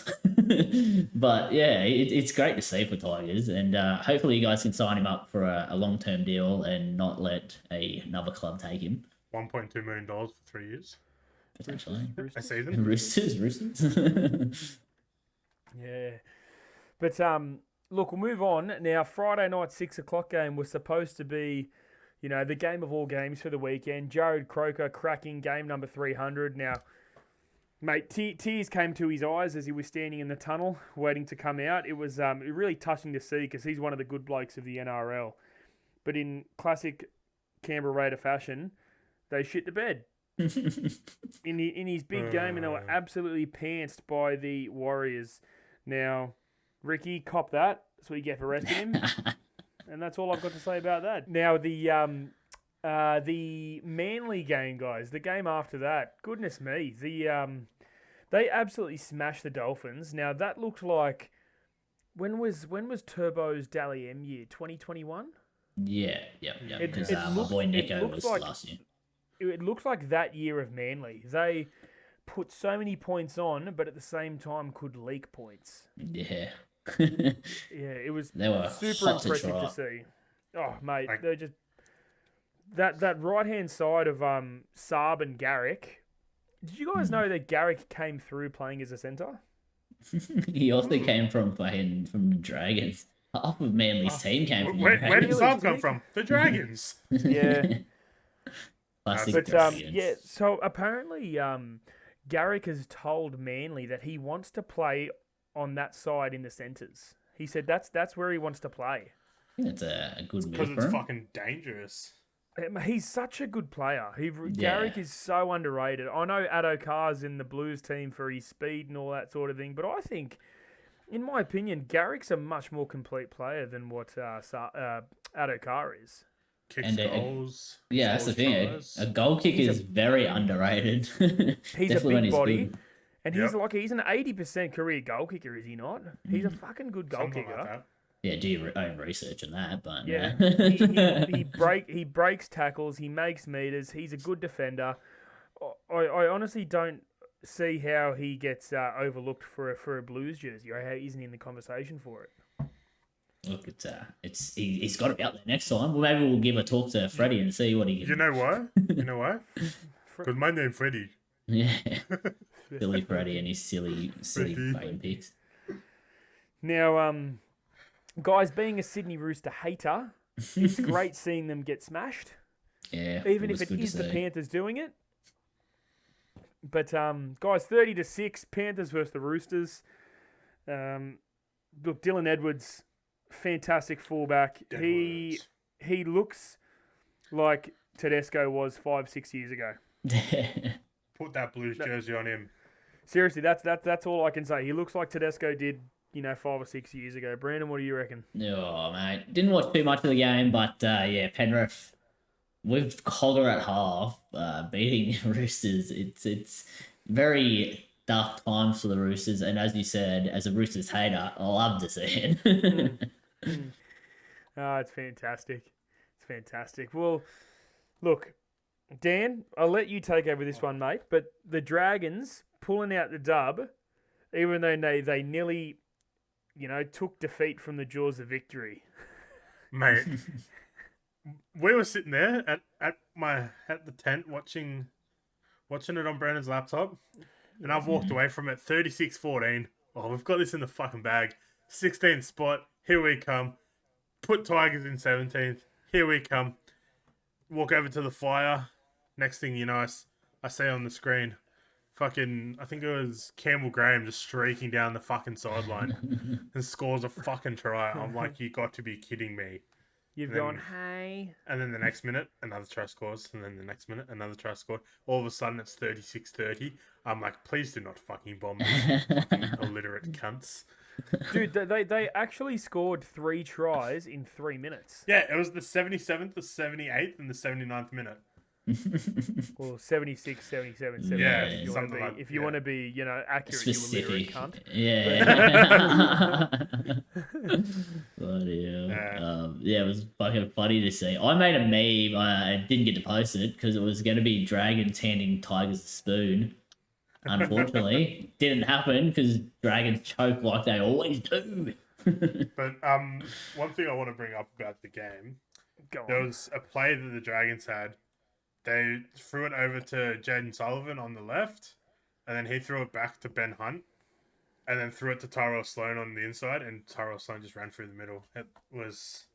But yeah, it's great to see for Tigers, and hopefully you guys can sign him up for a long-term deal and not let another club take him. $1.2 million for 3 years. Potentially. A season. Roosters. Yeah. But look, we'll move on. Now, Friday night 6 o'clock game was supposed to be, the game of all games for the weekend. Jared Croker cracking game number 300. Now, mate, tears came to his eyes as he was standing in the tunnel waiting to come out. It was really touching to see because he's one of the good blokes of the NRL. But in classic Canberra Raider fashion, they shit the bed. in his big game, and they were absolutely pantsed by the Warriors. Now, Ricky, cop that. That's what you get for arresting him. And that's all I've got to say about that. Now, the Manly game, guys, the game after that, goodness me, they absolutely smashed the Dolphins. Now, that looked like, when was Turbo's Dally M year? 2021? Yeah. Because It my looked- boy it Nico looked was like- last year. It looked like that year of Manly. They put so many points on, but at the same time could leak points. Yeah. Yeah, it was They were super hot to impressive try. to see. Oh, mate, Like- they're just that right hand side of Saab and Garrick. Did you guys know that Garrick came through playing as a centre? He also came from playing from the Dragons. Half of Manly's team came from the Where did Dragons. Saab come from? The Dragons. Yeah. Classic But Dragons. yeah, so apparently Garrick has told Manly that he wants to play on that side in the centres. He said that's where he wants to play. I think that's a good Because move it's for him. fucking dangerous. He's such a good player. Garrick is so underrated. I know Addo Carr's in the Blues team for his speed and all that sort of thing, but I think, in my opinion, Garrick's a much more complete player than what Addo Carr is. Kicks And goals. Yeah, that's the scores thing. tries. A goal kick He's a- is very underrated. He's Definitely a when big body, good. and Yep. he's an 80% career goal kicker, is he not? He's a fucking good goal Something kicker. like that. Yeah, do your own research on that, but Yeah, he breaks tackles, he makes meters, he's a good defender. I honestly don't see how he gets overlooked for a Blues jersey, or how he isn't in the conversation for it. Look, he's got to be out there next time. Well, maybe we'll give a talk to Freddie and see what he You can. know why? You know why? Because my name's Freddie. Yeah, silly Freddie and his silly Freddie. fucking picks. Now, guys, being a Sydney Rooster hater, it's great seeing them get smashed. Yeah, even it was if it good to is the see. Panthers doing it. But guys, 30-6, Panthers versus the Roosters. Look, Dylan Edwards, fantastic fullback. Edwards. He looks like Tedesco was 5-6 years ago. Put that Blues jersey on him. Seriously, that's all I can say. He looks like Tedesco did, 5 or 6 years ago. Brandon, what do you reckon? Oh, mate. Didn't watch too much of the game, but yeah, Penrith with Cogger at half, beating Roosters. It's very dark times for the Roosters, and as you said, as a Roosters hater, I love to see it. Oh, it's fantastic. It's fantastic. Well, look, Dan, I'll let you take over this one, mate. But the Dragons pulling out the dub, even though they nearly, took defeat from the jaws of victory. Mate, we were sitting there at the tent watching it on Brandon's laptop, and I've walked away from it 36-14. Oh, we've got this in the fucking bag. 16th spot. Here we come. Put Tigers in 17th. Here we come. Walk over to the Fire. Next thing you know, I see on the screen, fucking, I think it was Campbell Graham just streaking down the fucking sideline and scores a fucking try. I'm like, you got to be kidding me. You've gone, hey. And then the next minute, another try scores. And then the next minute, another try scored. All of a sudden, it's 36-30. I'm like, please do not fucking bomb these fucking illiterate cunts. Dude, they actually scored 3 tries in 3 minutes. Yeah, it was the 77th, the 78th, and the 79th minute. Well, 76, 77, 78. Yeah, If you want to be, accurate, Specific. you illiterate cunt. Yeah. Bloody hell. Yeah, it was fucking funny to see. I made a meme. I didn't get to post it because it was going to be Dragons handing Tigers a spoon. Unfortunately, didn't happen because Dragons choke like they always do. But one thing I want to bring up about the game, there was a play that the Dragons had. They threw it over to Jaden Sullivan on the left, and then he threw it back to Ben Hunt, and then threw it to Tyrell Sloan on the inside, and Tyrell Sloan just ran through the middle. It was...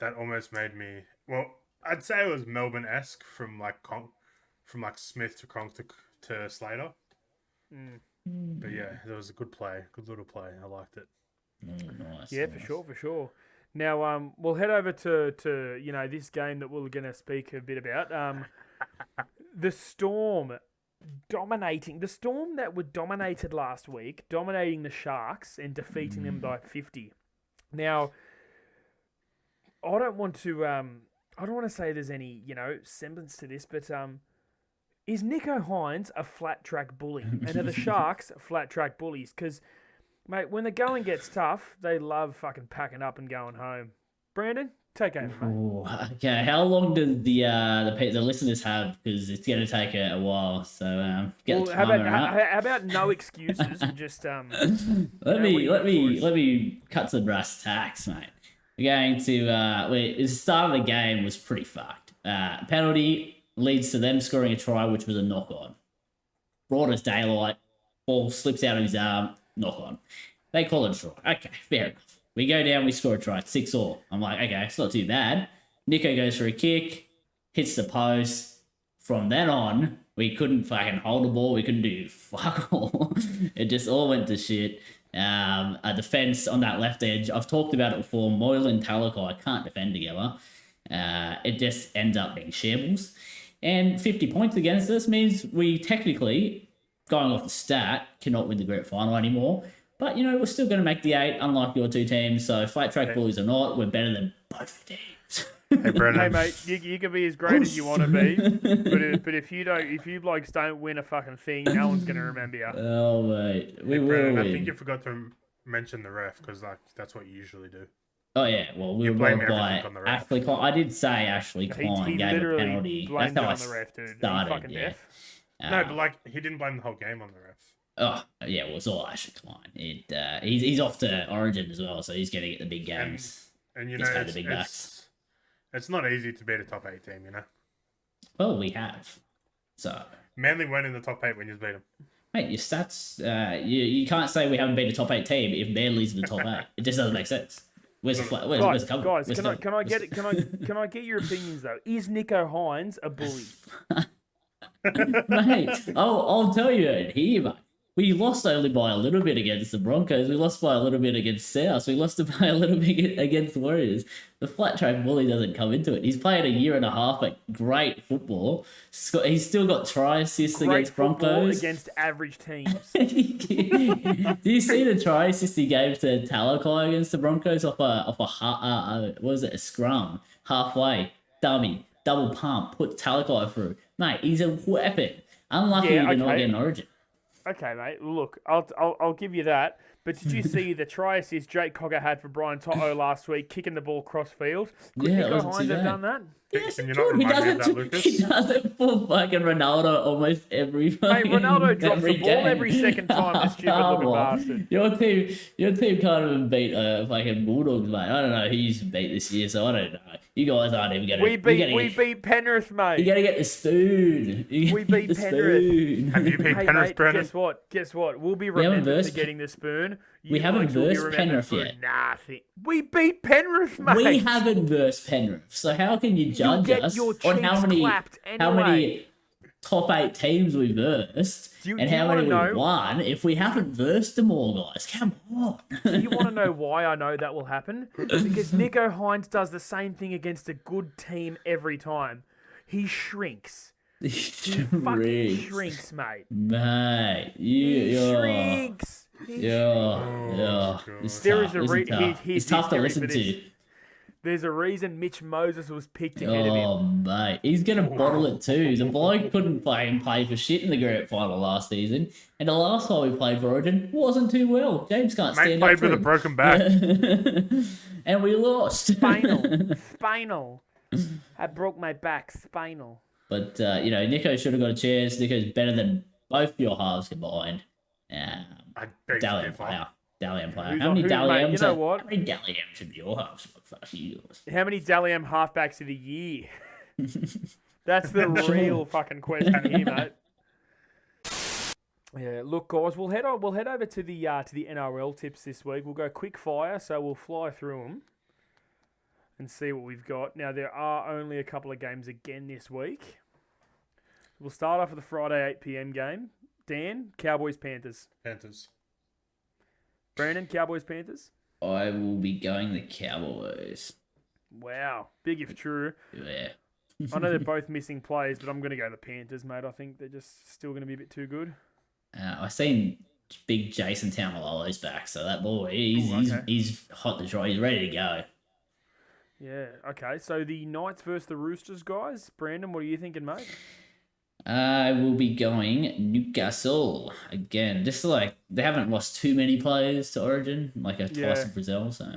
That almost made me... Well, I'd say it was Melbourne-esque from Smith to Cronk to Slater. But yeah, it was a good play. Good little play. I liked it. Nice, Yeah, nice. for sure. Now, we'll head over to this game that we're going to speak a bit about. The Storm dominating. The Storm that were dominated last week, dominating the Sharks and defeating them by 50. Now, I don't want to say there's any, semblance to this, but is Nico Hines a flat track bully? And are the Sharks flat track bullies? Because, mate, when the going gets tough, they love fucking packing up and going home. Brandon, take over, mate. Ooh, okay, how long do the listeners have? Because it's going to take a while. So get the how timer out. about no excuses and just Let me cut to the brass tacks, mate. We're going to the start of the game was pretty fucked. Penalty leads to them scoring a try, which was a knock on. Broad as daylight, ball slips out of his arm, knock on. They call it a try. Okay, fair enough. We go down, we score a try, 6-all. I'm like, okay, it's not too bad. Nico goes for a kick, hits the post. From then on, we couldn't fucking hold the ball. We couldn't do fuck all. It just all went to shit. A defense on that left edge. I've talked about it before. Moyle and Talakai can't defend together. It just ends up being shambles. And 50 points against us means we technically, going off the stat, cannot win the grand final anymore. But, we're still going to make the 8, unlike your two teams. So, flat track bullies or not, we're better than both teams. Hey, Brennan. Hey, mate, you can be as great as you want to be, but if you blokes don't win a fucking thing, no one's going to remember you. Oh, mate. We will Brennan, win. I think you forgot to mention the ref, because that's what you usually do. Oh, yeah. Well, we were blame both by everything on the ref. Ashley Klein. I did say Ashley Klein He gave a literally penalty. blamed That's it how on the ref, dude. Are you started, fucking yeah. deaf? No, but he didn't blame the whole game on the ref. Oh, yeah, well, it's all Ashley Klein. He's off to Origin as well, so he's going to get the big games. And He's paid the big bucks. It's not easy to beat a top 8 team, Well, we have. So, Manly weren't in the top 8 when you beat them. mate, your stats, you can't say we haven't been a top 8 team if Manly's in the top 8. It just doesn't make sense. Where's the flag? Where's Guys, the cover? guys, Where's the can I get it? Can I get your opinions though? Is Nico Hines a bully? Mate, I'll tell you here, mate. We lost only by a little bit against the Broncos. We lost by a little bit against South. We lost by a little bit against Warriors. The flat track bully doesn't come into it. He's played a year and a half at great football. He's still got try assists against Broncos. Against average teams. Do you see the try assist he gave to Talakai against the Broncos off a what was it, a scrum halfway dummy double pump, put Talakai through. Mate, he's a weapon. Unlucky he did not get an Origin. Okay, mate. Look, I'll give you that. But did you see the try assist Jake Cogger had for Brian Toto last week, kicking the ball cross field? Could Nico Hines have done that? Yes, Can you not remind me of that, Lucas? He does it for fucking Ronaldo almost every Mate, Ronaldo drops the ball game. every second time, this stupid looking bastard. Your team can't even beat fucking Bulldogs, mate. I don't know who you beat this year, so I don't know. You guys aren't even going to... We beat Penrith, mate. You got to get the spoon. We beat Penrith. Have you beat Penrith, mate, Brennan? Guess what? We'll be remembered for getting the spoon. We haven't versed Penrith yet. Nothing. We beat Penrith, mate. We haven't versed Penrith, so how can you judge us on how many top 8 teams we versed and how many we won if we haven't versed them all, guys? Come on. Do you want to know why I know that will happen? Because Nico Hines does the same thing against a good team every time. He shrinks. He fucking shrinks, mate. Mate, he shrinks. Yeah. It's tough to listen to. There's a reason Mitch Moses was picked ahead of him. Oh, mate. He's going to bottle it too. The bloke couldn't play for shit in the grand final last season. And the last time we played for Origin wasn't too well. James can't stand up for played with a broken back. And we lost. Spinal. I broke my back. Spinal. But, Nico should have got a chance. Nico's better than both your halves combined. I beg to differ. Dally M player. How many Dally M's? You know what? How many Dally M's in your halves? How many Dally M halfbacks of the year? That's the real fucking question here, mate. Yeah, look, guys, we'll head over to the NRL tips this week. We'll go quick fire, so we'll fly through them and see what we've got. Now, there are only a couple of games again this week. We'll start off with the Friday 8 p.m. game. Dan, Cowboys, Panthers. Panthers. Brandon, Cowboys, Panthers. I will be going the Cowboys. Wow, big if true. Yeah. I know they're both missing players, but I'm going to go the Panthers, mate. I think they're just still going to be a bit too good. I've seen big Jason Taumalolo's back, so that boy, he's hot to try. He's ready to go. Yeah, okay. So the Knights versus the Roosters, guys. Brandon, what are you thinking, mate? I will be going Newcastle again. Just like they haven't lost too many players to Origin, like twice in Brazil. So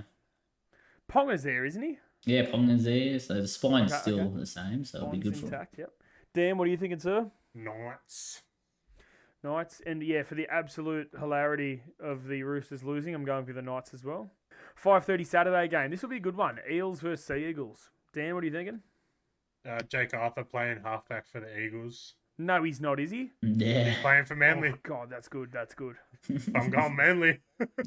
Ponga's there, isn't he? Yeah, Ponga's there. So the spine's still the same. So it'll be good intact, for him. Yep. Dan, what are you thinking, sir? Knights, and for the absolute hilarity of the Roosters losing, I'm going for the Knights as well. 5:30 Saturday game. This will be a good one. Eels versus Sea Eagles. Dan, what are you thinking? Jake Arthur playing halfback for the Eagles. No, he's not, is he? Yeah. He's playing for Manly. Oh, God, that's good. I'm going Manly.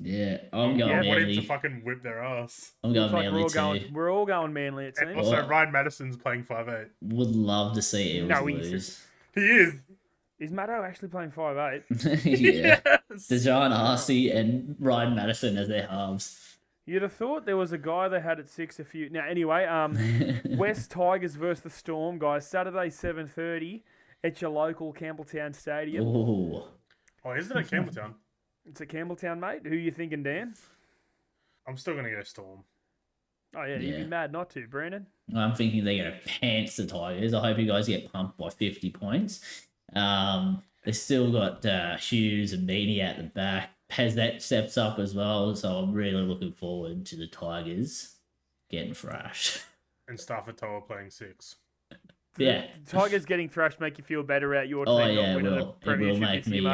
Yeah, I'm going Manly. I want him to fucking whip their ass. I'm going Manly too. We're all going Manly, it seems. And also, Ryan Madison's playing 5'8". Would love to see Eels lose. He is. Is Maddo actually playing 5'8"? Yeah. Yes. Dejan Arce and Ryan Madison as their halves. You'd have thought there was a guy they had at 6 a few... Now, anyway, West Tigers versus the Storm, guys. Saturday, 7:30 at your local Campbelltown Stadium. Ooh. Oh, isn't it Campbelltown? It's a Campbelltown, mate. Who are you thinking, Dan? I'm still going to go Storm. Oh, yeah, you'd be mad not to, Brandon. I'm thinking they're going to pants the Tigers. I hope you guys get pumped by 50 points. They still got Hughes and Beanie at the back. Pezet steps up as well, so I'm really looking forward to the Tigers getting thrashed. And Stafford-Toa playing 6. Yeah. The Tigers getting thrashed make you feel better about your team not winning the premiership. It will make me,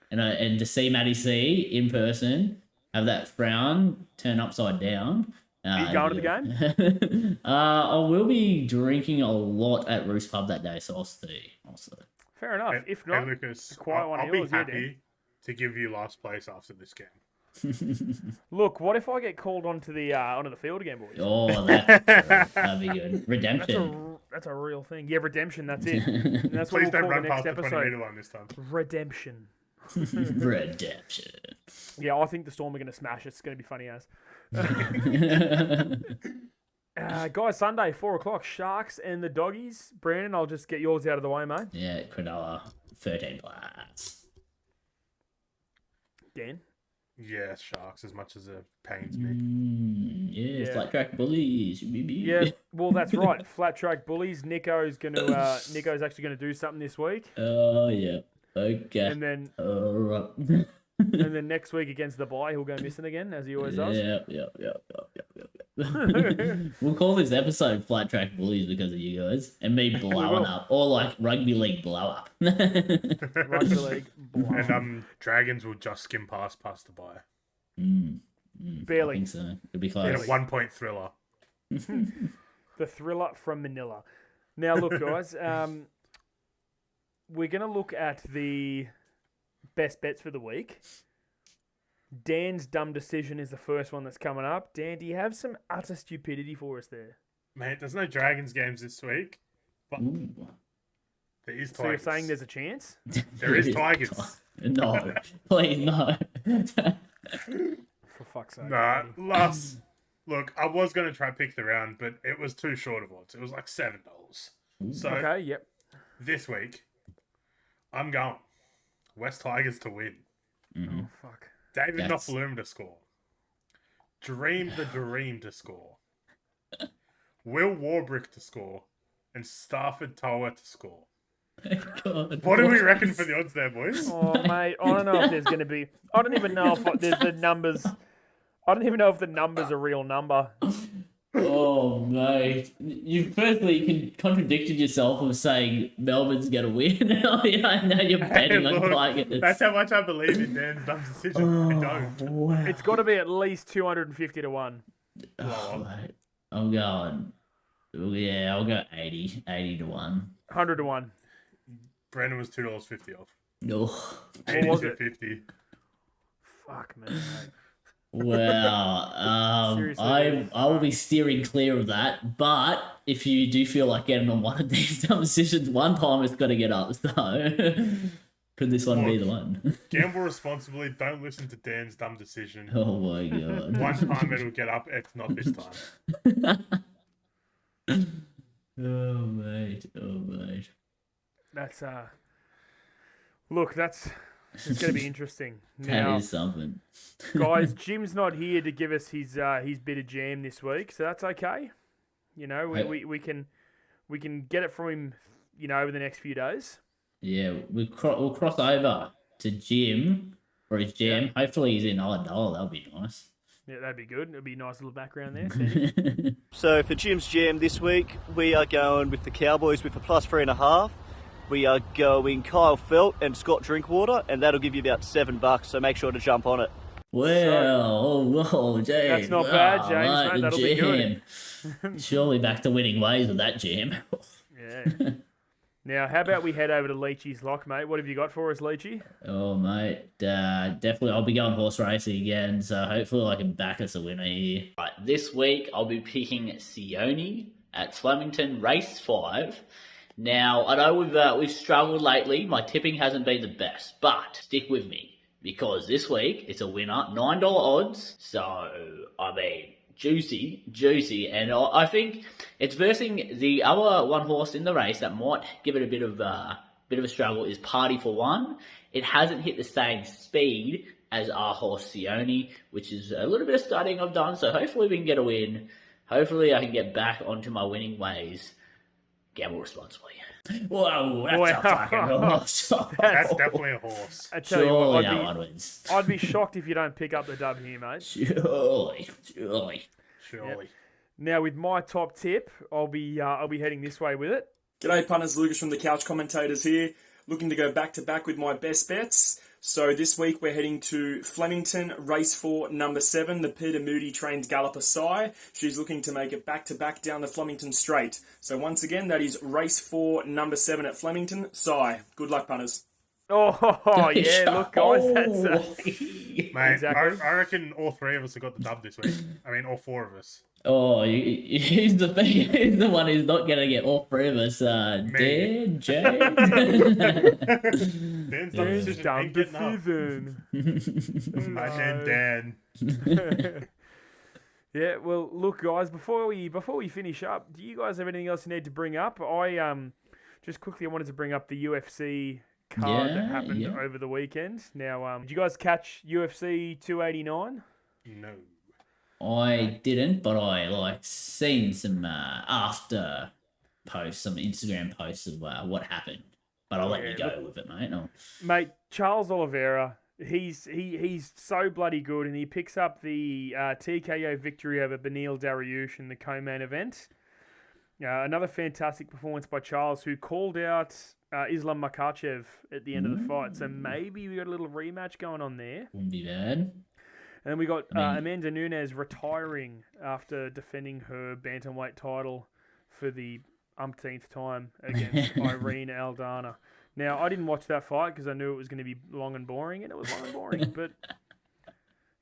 and to see Matty C in person, have that frown turn upside down. Are you going to the game? I will be drinking a lot at Roost Pub that day, so I'll see. Fair enough. If not, Lucas, quiet one I'll of yours, be happy to give you last place after this game. Look, what if I get called onto the field again, boys? Oh, that'd be good. Redemption. That's a real thing. Yeah, redemption. That's it. And that's what Please we'll don't call the run next past the 20 episode. metre line this time. Redemption. Redemption. Yeah, I think the Storm are going to smash it. It's going to be funny as. Guys, Sunday, 4:00, Sharks and the Doggies. Brandon, I'll just get yours out of the way, mate. Yeah, Cronulla, 13 plus. Dan? Yeah, Sharks, as much as it pains me. Yeah, flat track bullies. Yeah, well, that's right. Flat track bullies. Nico's actually going to do something this week. Oh, yeah. Okay. And then All right. and then next week against the bye, he'll go missing again, as he always does. Yeah. We'll call this episode Flat Track Bullies because of you guys and me blowing up, or like rugby league blow up. Rugby league. Blow. And Dragons will just skim past the bye. Barely. I think so. It'll be In close. a 1-point thriller. The thriller from Manila. Now, look, guys, we're going to look at the best bets for the week. Dan's dumb decision is the first one that's coming up. Dan, do you have some utter stupidity for us there? Mate, there's no Dragons games this week. But there is Tigers. So you're saying there's a chance? There is Tigers. No, please no. For fuck's sake. Nah, look, I was going to try pick the round, but it was too short of odds. It was like $7. So Okay, yep. this week, I'm going West Tigers to win. Oh, fuck. David That's- Nofaluma to score. Dream the Dream to score. Will Warbrick to score. And Stafford Toa to score. God, What do we reckon for the odds there, boys? Oh, mate, I don't know if there's going to be... I don't even know if there's the numbers... I don't even know if the number's a real number. Oh, mate. You firstly contradicted yourself of saying Melbourne's going to win. I know you're betting on Look, Tigers. that's how much I believe in Dan's dumb decision. I don't. Wow. It's got to be at least 250 to 1. Oh, mate. I'm going... Yeah, I'll go 80 to 1. 100 to 1. Brandon was $2.50 off. No. What was it? $82.50. Fuck, man. Mate. Wow. Seriously, I will be steering clear of that. But if you do feel like getting on one of these dumb decisions, one time it's got to get up. So could this one be the one? Gamble responsibly. Don't listen to Dan's dumb decision. Oh my god. One time it'll get up. It's not this time. Oh mate. That's, Look, it's going to be interesting. That Now, is something. guys, Jim's not here to give us his bit of jam this week, so that's okay. You know, we can get it from him, you know, over the next few days. Yeah, we'll cross over to Jim for his jam. Yeah. Hopefully he's in Island. That'll be nice. Yeah, that'd be good. It'd be a nice little background there. Sandy. So for Jim's Jam this week, we are going with the Cowboys with a +3.5. We are going Kyle Felt and Scott Drinkwater, and that'll give you about $7. So make sure to jump on it. Well, James. That's not bad, James, mate. That'll be good. Surely back to winning ways with that jam. Yeah. Now, how about we head over to Leachy's lock, mate? What have you got for us, Leachy? Oh, mate. Definitely, I'll be going horse racing again, so hopefully I can back us a winner here. Right, this week I'll be picking Sione at Flemington Race 5. Now, I know we've struggled lately. My tipping hasn't been the best, but stick with me because this week it's a winner, $9 odds. So, I mean, juicy, and I think it's versing the other one horse in the race that might give it a bit of a struggle is Party for One. It hasn't hit the same speed as our horse Sione, which is a little bit of studying I've done. So hopefully we can get a win. Hopefully I can get back onto my winning ways. Gamble responsibly. Whoa, that's a fucking horse. That's definitely a horse. I tell you what, Surely that one wins. I'd be shocked if you don't pick up the dub here, mate. Surely. Now, with my top tip, I'll be heading this way with it. G'day punters, Lucas from the Couch Commentators here, looking to go back to back with my best bets. So this week we're heading to Flemington, race 4, number 7, the Peter Moody trained galloper Psy. She's looking to make it back to back down the Flemington straight. So once again, that is race 4, number 7 at Flemington, Psy. Good luck, punters. Oh, yeah, look, guys, week. Mate, Exactly. I reckon all three of us have got the dub this week. I mean, all four of us. Oh, he's the one who's not gonna get all three of us. Dan, Jay. Dan's done Dan's decision. done Ain't getting up. decision. My man, Dan. Yeah, well, look, guys. Before we finish up, do you guys have anything else you need to bring up? I just quickly I wanted to bring up the UFC card that happened over the weekend. Now, did you guys catch UFC 289? No. I didn't, but I seen some after posts, some Instagram posts of what happened. But I'll let you go with it, mate. No. Mate, Charles Oliveira, he's so bloody good, and he picks up the TKO victory over Beneil Dariush in the co-main event. Another fantastic performance by Charles, who called out Islam Makhachev at the end of the fight. So maybe we got a little rematch going on there. Wouldn't be bad. And then we got Amanda Nunes retiring after defending her bantamweight title for the umpteenth time against Irene Aldana. Now, I didn't watch that fight because I knew it was going to be long and boring, and it was long and boring. But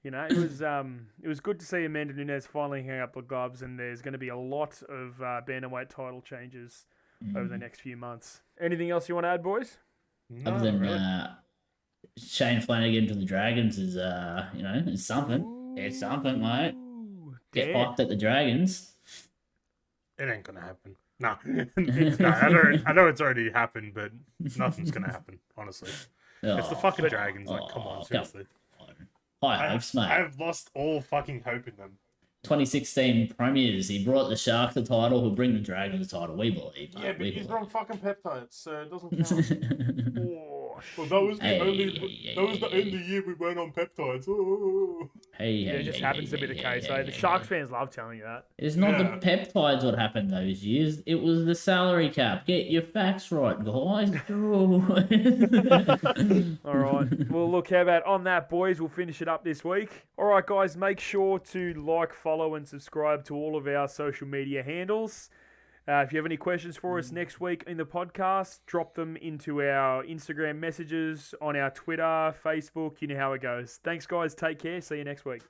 it was good to see Amanda Nunes finally hang up the gloves, and there's going to be a lot of bantamweight title changes over the next few months. Anything else you want to add, boys? No, Other than really. Shane Flanagan to the Dragons is it's something. It's something, mate. Get Damn. hyped at the Dragons. It ain't gonna happen. No. I know it's already happened, but nothing's gonna happen, honestly. It's the fucking Dragons. Like, come on, seriously. High hopes, mate. I've lost all fucking hope in them. 2016 Premiers. He brought the Sharks the title. He'll bring the Dragons the title. We believe. Yeah, Mate. but We he's believe. on fucking peptides, so it doesn't count. Oh, Well, that was the Hey, only year we went on peptides. Oh. it just happens to be the case. So the Sharks fans love telling you that. It's not the peptides what happened those years. It was the salary cap. Get your facts right, guys. All right. Well, look, how about on that, boys? We'll finish it up this week. All right, guys, make sure to like, follow, and subscribe to all of our social media handles. If you have any questions for us next week in the podcast, drop them into our Instagram messages, on our Twitter, Facebook. You know how it goes. Thanks, guys. Take care. See you next week.